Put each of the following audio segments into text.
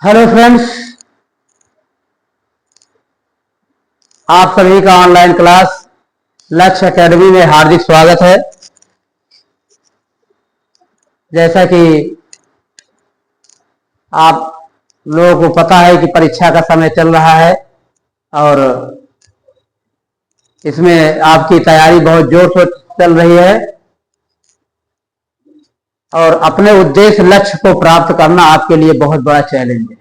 Hello friends, आप सभी का ऑनलाइन क्लास लक्ष्य एकेडमी में हार्दिक स्वागत है। जैसा कि आप लोगों को पता है कि परीक्षा का समय चल रहा है और इसमें आपकी तैयारी बहुत जोर से चल रही है और अपने उद्देश्य लक्ष्य को प्राप्त करना आपके लिए बहुत बड़ा चैलेंज है।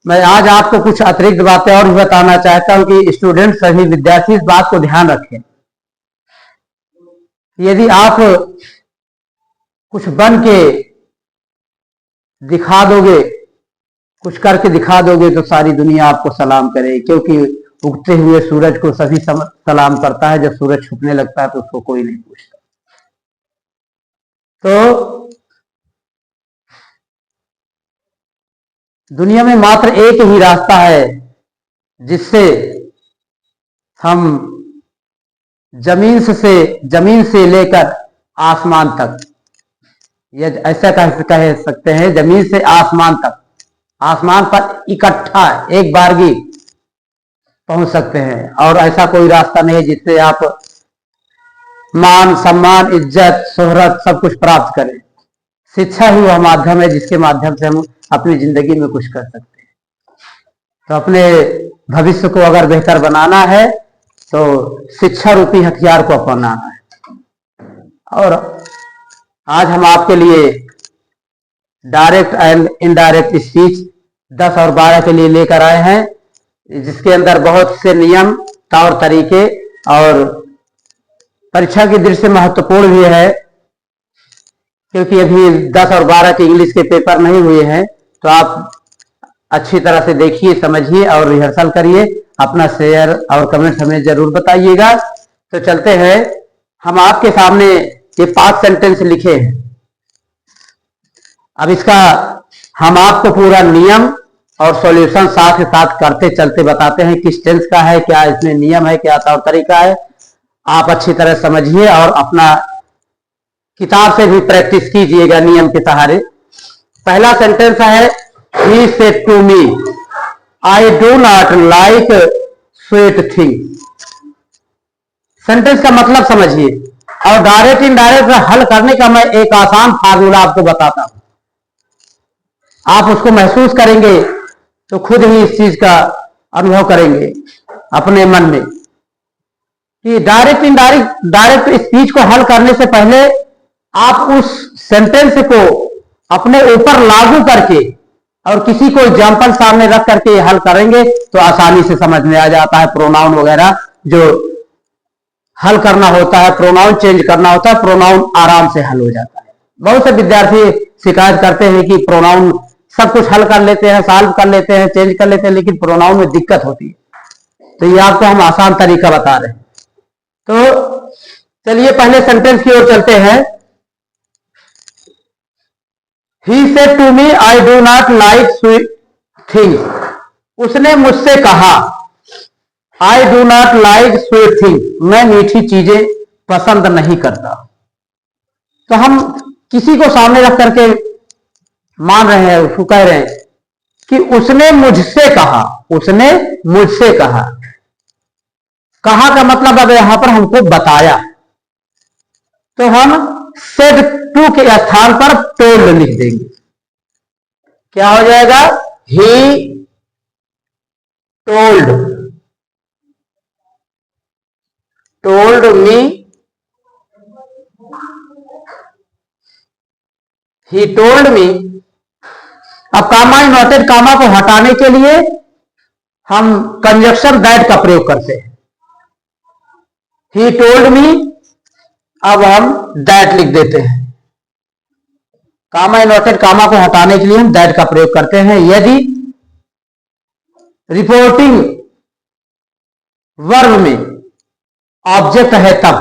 मैं आज आपको कुछ अतिरिक्त बातें और भी बताना चाहता हूं कि स्टूडेंट सभी विद्यार्थी इस बात को ध्यान रखें। यदि आप कुछ बन के दिखा दोगे, कुछ करके दिखा दोगे तो सारी दुनिया आपको सलाम करेगी, क्योंकि उगते हुए सूरज को सभी सलाम करता है। जब सूरज छुपने लगता है तो उसको कोई नहीं पूछता। तो दुनिया में मात्र एक ही रास्ता है जिससे हम जमीन से लेकर आसमान तक, ये ऐसा कह सकते हैं, जमीन से आसमान तक, आसमान पर इकट्ठा एक बारगी पहुंच सकते हैं। और ऐसा कोई रास्ता नहीं है जिससे आप मान सम्मान, इज्जत, शोहरत सब कुछ प्राप्त करें। शिक्षा ही वह माध्यम है जिसके माध्यम से हम अपनी जिंदगी में कुछ कर सकते हैं। तो अपने भविष्य को अगर बेहतर बनाना है तो शिक्षा रूपी हथियार को अपनाना है। और आज हम आपके लिए डायरेक्ट एंड इनडायरेक्ट स्पीच 10 और 12 के लिए लेकर आए हैं, जिसके अंदर बहुत से नियम, तौर तरीके और परीक्षा की दृष्टि से महत्वपूर्ण भी है, क्योंकि अभी 10 और 12 के इंग्लिश के पेपर नहीं हुए हैं। तो आप अच्छी तरह से देखिए, समझिए और रिहर्सल करिए। अपना शेयर और कमेंट हमें जरूर बताइएगा। तो चलते हैं, हम आपके सामने ये 5 सेंटेंस लिखे हैं। अब इसका हम आपको पूरा नियम और सॉल्यूशन साथ ही साथ करते चलते बताते हैं किस टेंस का है, क्या इसमें नियम है, क्या तौर तरीका है। आप अच्छी तरह समझिए और अपना किताब से भी प्रैक्टिस कीजिएगा नियम के सहारे। पहला सेंटेंस है, he said to me, I do not like sweet things। Sentence का मतलब समझिए और डायरेक्ट इनडायरेक्ट हल करने का मैं एक आसान फार्मूला आपको बताता हूं। आप उसको महसूस करेंगे तो खुद ही इस चीज का अनुभव करेंगे अपने मन में कि डायरेक्ट स्पीच को हल करने से पहले आप उस सेंटेंस को अपने ऊपर लागू करके और किसी को एग्जाम्पल सामने रख करके हल करेंगे तो आसानी से समझ में आ जाता है। प्रोनाउन वगैरह जो हल करना होता है, प्रोनाउन चेंज करना होता है, प्रोनाउन आराम से हल हो जाता है। बहुत से विद्यार्थी शिकायत करते हैं कि प्रोनाउन सब कुछ हल कर लेते हैं, सॉल्व कर लेते हैं, चेंज कर लेते हैं, लेकिन प्रोनाउन में दिक्कत होती है। तो ये आपको हम आसान तरीका बता रहे हैं। तो चलिए पहले सेंटेंस की ओर चलते हैं। He said to me, I do not like sweet things। उसने मुझसे कहा, I do not like sweet things। मैं मीठी चीजें पसंद नहीं करता। तो हम किसी को सामने रख करके मान रहे हैं, उसको कह रहे हैं कि उसने मुझसे कहा, उसने मुझसे कहा। कहा का मतलब अब यहां पर हमको बताया, तो हम सेड टू के स्थान पर टोल्ड लिख देंगे। क्या हो जाएगा? He told me, he told me. अब कामा इनवर्टेड कामा को हटाने के लिए हम कंजक्शन दैट का प्रयोग करते हैं। ही टोल्ड मी, अब हम दैट लिख देते हैं। कामा इनवर्टेड कामा को हटाने के लिए हम दैट का प्रयोग करते हैं यदि रिपोर्टिंग वर्ब में ऑब्जेक्ट है तब।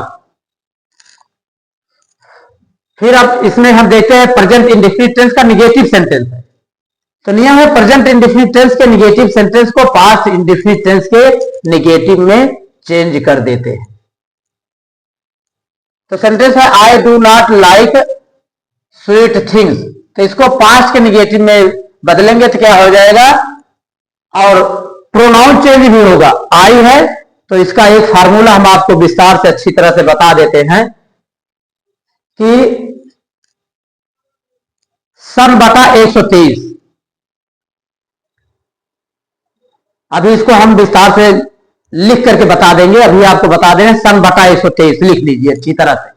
फिर अब इसमें हम देखते हैं प्रेजेंट इंडेफिनिट टेंस का निगेटिव सेंटेंस है। तो नियम है, प्रेजेंट इंडेफिनिट टेंस के निगेटिव सेंटेंस को पास्ट इंडेफिनिट टेंस के निगेटिव में चेंज कर देते हैं। तो सेंटेंस है, I do not like sweet things. तो इसको पास्ट के निगेटिव में बदलेंगे तो क्या हो जाएगा, और प्रोनाउन चेंज भी होगा। आई है तो इसका एक फार्मूला हम आपको विस्तार से अच्छी तरह से बता देते हैं कि सन बटा 123। अभी इसको हम विस्तार से लिख करके बता देंगे। अभी आपको बता दें, सन बटा 123 लिख लीजिए अच्छी तरह से।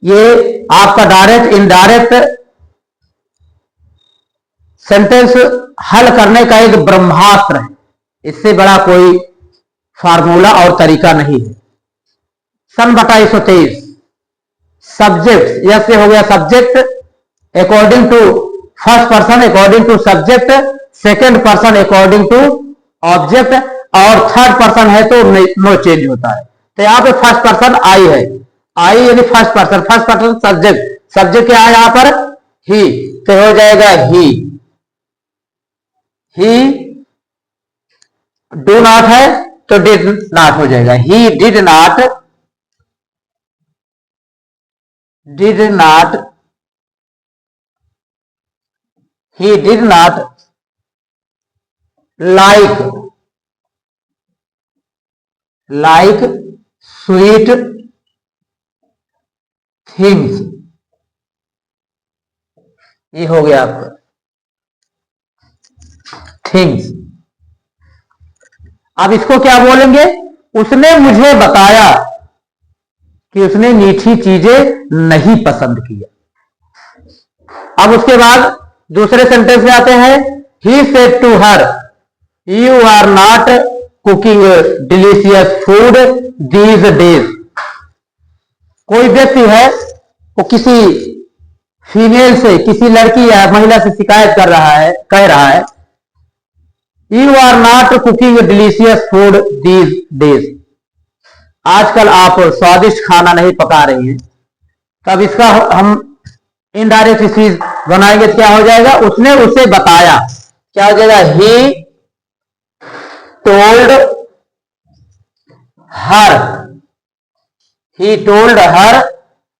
ये आपका डायरेक्ट इनडायरेक्ट सेंटेंस हल करने का एक ब्रह्मास्त्र है। इससे बड़ा कोई फार्मूला और तरीका नहीं है। सन बटा 123 सब्जेक्ट, यह से हो गया subject according to first person according to subject, second person according to object, और थर्ड पर्सन है तो नो चेंज होता है। तो यहां पे फर्स्ट पर्सन आई है, आई यानी फर्स्ट पर्सन सब्जेक्ट, सब्जेक्ट क्या है यहां पर, ही, तो हो जाएगा ही डू नॉट है तो डिड नॉट हो जाएगा। He did not he did not like sweet things। ये हो गया आपका थिंग्स। अब इसको क्या बोलेंगे, उसने मुझे बताया कि उसने मीठी चीजें नहीं पसंद किया। अब उसके बाद दूसरे सेंटेंस में आते हैं, he said to her you are not cooking delicious food these days. कोई व्यक्ति है वो किसी फीमेल से, किसी लड़की या महिला से शिकायत कर रहा है, कह रहा है you are not cooking delicious food these days. आजकल आप स्वादिष्ट खाना नहीं पका रही हैं। तब इसका हम इनडायरेक्ट चीज बनाएंगे तो क्या हो जाएगा, उसने उसे बताया, क्या हो जाएगा, ही टोल्ड हर।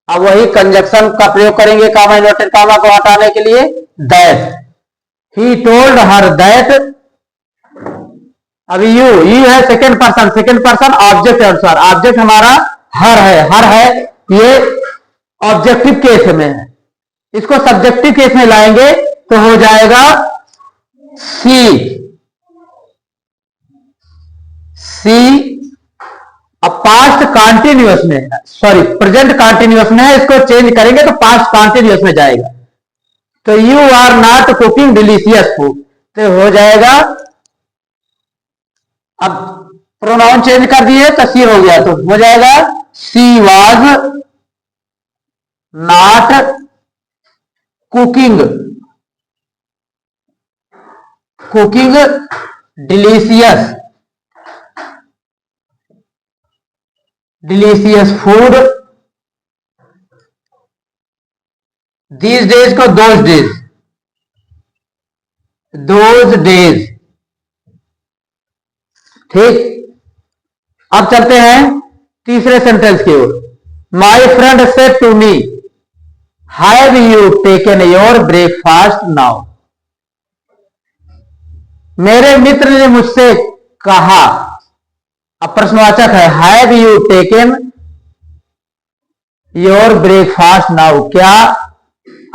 अब वही कंजक्शन का प्रयोग करेंगे कामा इन्वर्टेड कामा को हटाने के लिए, that. He told her that. अभी यू है सेकंड पर्सन ऑब्जेक्ट अनुसार, ऑब्जेक्ट हमारा हर है, ये ऑब्जेक्टिव केस में है। इसको सब्जेक्टिव केस में लाएंगे तो हो जाएगा सी। अब पास्ट कॉन्टिन्यूअस में, सॉरी प्रेजेंट कॉन्टिन्यूअस में है, इसको चेंज करेंगे तो पास्ट कॉन्टिन्यूअस में जाएगा। तो you are not cooking delicious food, तो हो जाएगा, अब प्रोनाउन चेंज कर दिए तो सी हो गया, तो हो जाएगा she was not cooking delicious food these days को दोज डेज। ठीक, अब चलते हैं तीसरे सेंटेंस की ओर। My friend said to me have you taken your breakfast now. मेरे मित्र ने मुझसे कहा, अब प्रश्नवाचक है, have you taken your breakfast now, क्या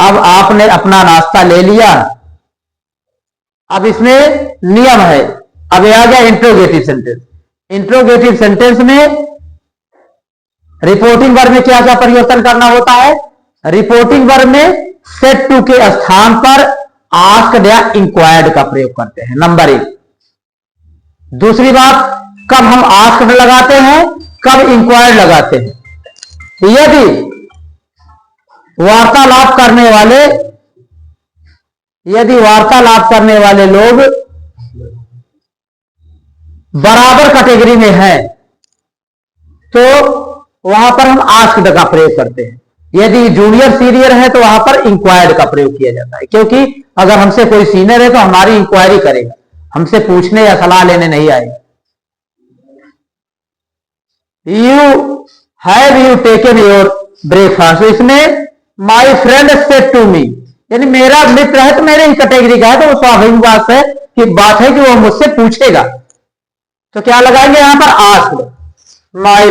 अब आपने अपना नाश्ता ले लिया। अब इसमें नियम है, अब ये आ गया इंट्रोगेटिव सेंटेंस। इंट्रोगेटिव सेंटेंस में रिपोर्टिंग वर्ब में क्या क्या परिवर्तन करना होता है, रिपोर्टिंग वर्ब में सेड टू के स्थान पर आस्क्ड या इंक्वायर्ड का प्रयोग करते हैं, नंबर 1। दूसरी बात, कब हम आस्क्ड लगाते हैं, कब इंक्वायर्ड लगाते हैं। यदि वार्तालाप करने वाले लोग बराबर कैटेगरी में हैं तो वहां पर हम आस्क्ड का प्रयोग करते हैं। यदि जूनियर सीनियर है तो वहां पर इंक्वायर्ड का प्रयोग किया जाता है, क्योंकि अगर हमसे कोई सीनियर है तो हमारी इंक्वायरी करेगा, हमसे पूछने या सलाह लेने नहीं आएगा। Have you taken your breakfast, इसमें my friend said to me, यानी मेरा मित्र है तो मेरे ही कैटेगरी का है, तो वो स्वाभाविक बात है कि वो मुझसे पूछेगा। तो क्या लगाएंगे यहां पर, asked. My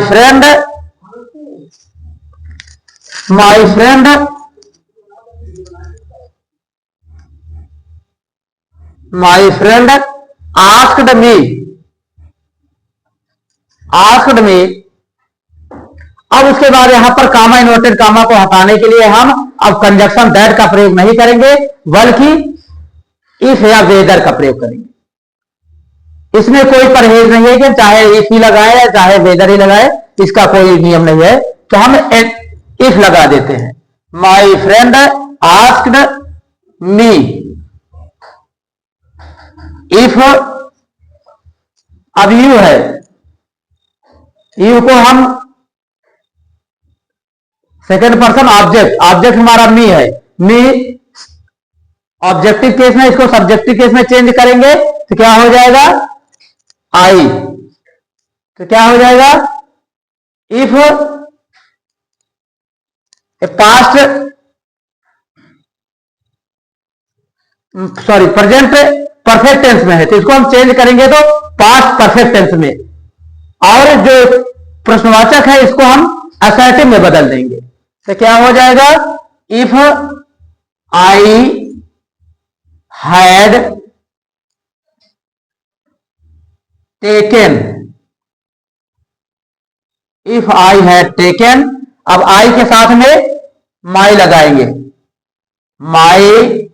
friend asked me. अब उसके बाद यहां पर कामा, इन्वर्टेड कामा को हटाने के लिए हम अब कंजक्शन दैट का प्रयोग नहीं करेंगे, बल्कि इफ या वेदर का प्रयोग करेंगे। इसमें कोई परहेज नहीं है कि चाहे इफ ही लगाए या चाहे वेदर ही लगाए, इसका कोई नियम नहीं है। तो हम इफ लगा देते हैं। My friend asked me, if अब यू है, यू को हम सेकेंड पर्सन ऑब्जेक्ट, ऑब्जेक्ट हमारा मी है, मी ऑब्जेक्टिव केस में, इसको सब्जेक्टिव केस में चेंज करेंगे तो क्या हो जाएगा, आई। तो क्या हो जाएगा, if past present perfect tense में है तो इसको हम चेंज करेंगे तो पास्ट परफेक्ट टेंस में, और जो प्रश्नवाचक है इसको हम असर्टिव में बदल देंगे। तो क्या हो जाएगा, if I had taken, if I had taken, अब आई के साथ में माई लगाएंगे, माई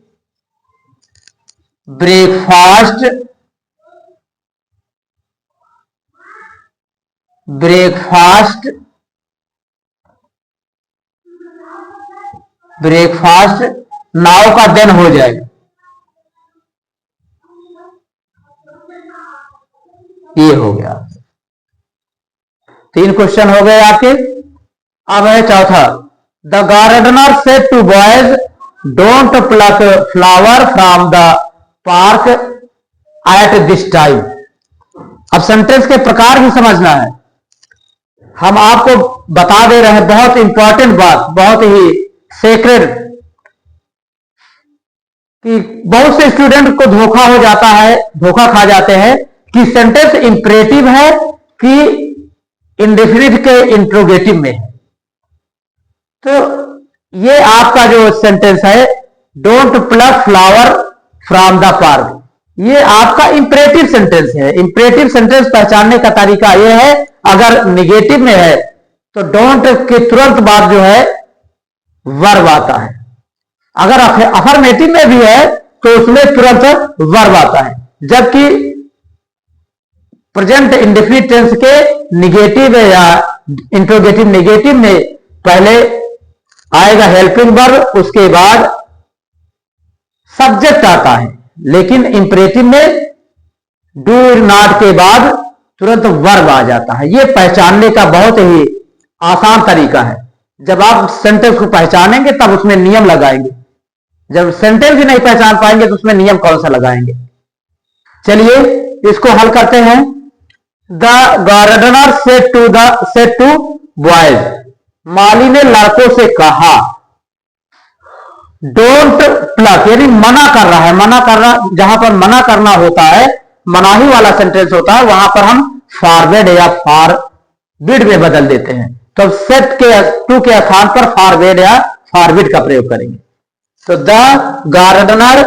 ब्रेकफास्ट, नाउ का देन हो जाएगा। ये हो गया, 3 क्वेश्चन हो गए आपके। अब है चौथा, the gardener said to boys don't pluck flower from the park at this time. अब सेंटेंस के प्रकार ही समझना है। हम आपको बता दे रहे हैं बहुत इंपॉर्टेंट बात, बहुत ही सेक्रेड, कि बहुत से स्टूडेंट को धोखा हो जाता है, धोखा खा जाते हैं कि सेंटेंस इंपरेटिव है कि इंडेफिनिट के इंट्रोगेटिव में है। तो ये आपका जो सेंटेंस है, don't pluck flower from the park, ये आपका इंपरेटिव सेंटेंस है। इंपरेटिव सेंटेंस पहचानने का तरीका यह है, अगर निगेटिव में है तो डोंट के तुरंत बाद जो है वर्ब आता है, अगर अफर्मेटिव में भी है तो उसमें तुरंत वर्ब आता है। जबकि प्रेजेंट इंडेफिनिट टेंस के निगेटिव या इंट्रोगेटिव नेगेटिव में पहले आएगा हेल्पिंग वर्ब, उसके बाद सब्जेक्ट आता है, लेकिन इंपरेटिव में डू नॉट के बाद तुरंत वर्ब आ जाता है। यह पहचानने का बहुत ही आसान तरीका है। जब आप सेंटेंस को पहचानेंगे तब उसमें नियम लगाएंगे, जब सेंटेंस ही नहीं पहचान पाएंगे तो उसमें नियम कौन सा लगाएंगे। चलिए इसको हल करते हैं। The gardener said to boys, माली ने लड़कों से कहा, डोंट प्लक यानी मना कर रहा है, मना कर रहा, जहां पर मना करना होता है, मनाही वाला सेंटेंस होता है, वहां पर हम फॉरवर्ड या फॉरबिड में बदल देते हैं। तो सेट के टू के स्थान पर फॉरवर्ड या फॉरबिड का प्रयोग करेंगे। तो द गार्डनर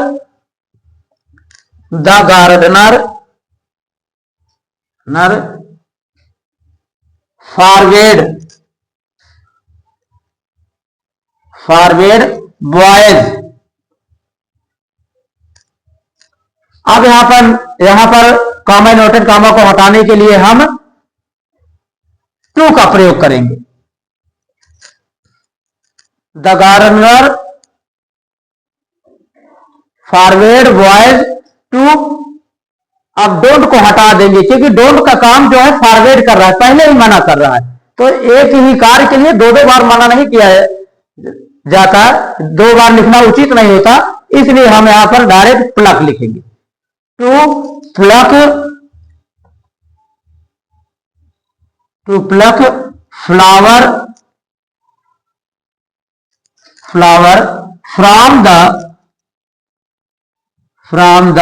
फॉरवर्ड बॉयज। अब यहां पर कॉमा नोटेड कॉमा को हटाने के लिए हम टू का प्रयोग करेंगे। The gardener forward boys to, अब डोंट को हटा देंगे क्योंकि डोंट का काम जो है फॉरवर्ड कर रहा है, पहले ही मना कर रहा है। तो एक ही कार्य के लिए दो बार मना नहीं किया जाता, 2 बार लिखना उचित नहीं होता, इसलिए हम यहां पर डायरेक्ट प्लक लिखेंगे। To pluck flower from the from the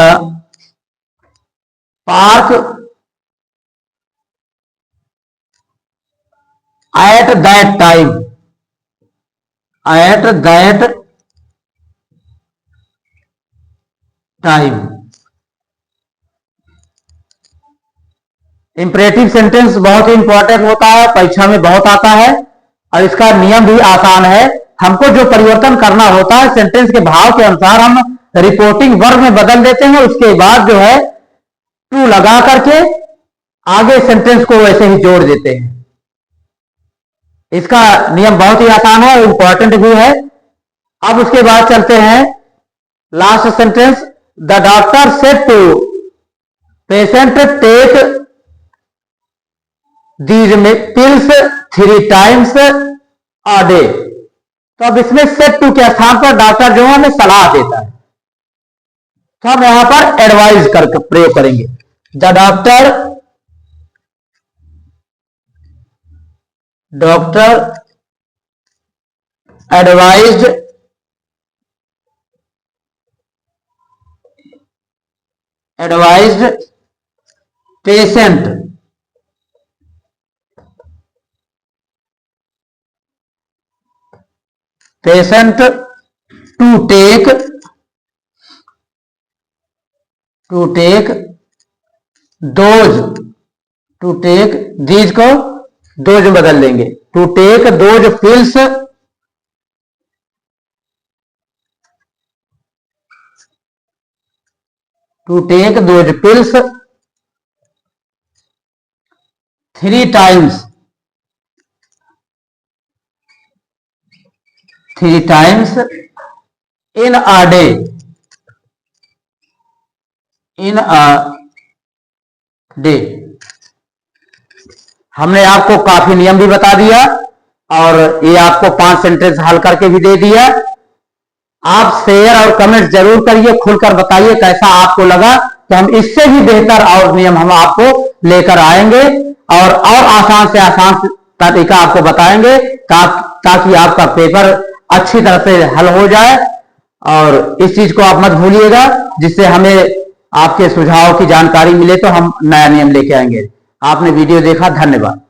park at that time, at that time. Imperative sentence बहुत ही इंपॉर्टेंट होता है, परीक्षा में बहुत आता है और इसका नियम भी आसान है। हमको जो परिवर्तन करना होता है सेंटेंस के भाव के अनुसार हम रिपोर्टिंग वर्ब में बदल देते हैं, उसके बाद जो है टू लगा करके आगे सेंटेंस को वैसे ही जोड़ देते हैं। इसका नियम बहुत ही आसान है और इंपॉर्टेंट भी है। अब उसके बाद चलते हैं last sentence, the doctor said to patient take these pills 3 times a day। तो अब इसमें सेड टू के स्थान पर डॉक्टर जो है हमें सलाह देता है, तो हम यहां पर एडवाइज करके प्रयोग करेंगे। The doctor advised patient to take these को दोज में बदल लेंगे, to take those pills three times in a day. हमने आपको काफी नियम भी बता दिया और ये आपको 5 सेंटेंस हल करके भी दे दिया। आप शेयर और कमेंट जरूर करिए, खुलकर बताइए कैसा आपको लगा, तो हम इससे भी बेहतर और नियम हम आपको लेकर आएंगे और आसान से आसान तरीका आपको बताएंगे ताकि आपका पेपर अच्छी तरह से हल हो जाए। और इस चीज को आप मत भूलिएगा, जिससे हमें आपके सुझाव की जानकारी मिले तो हम नया नियम लेके आएंगे। आपने वीडियो देखा, धन्यवाद।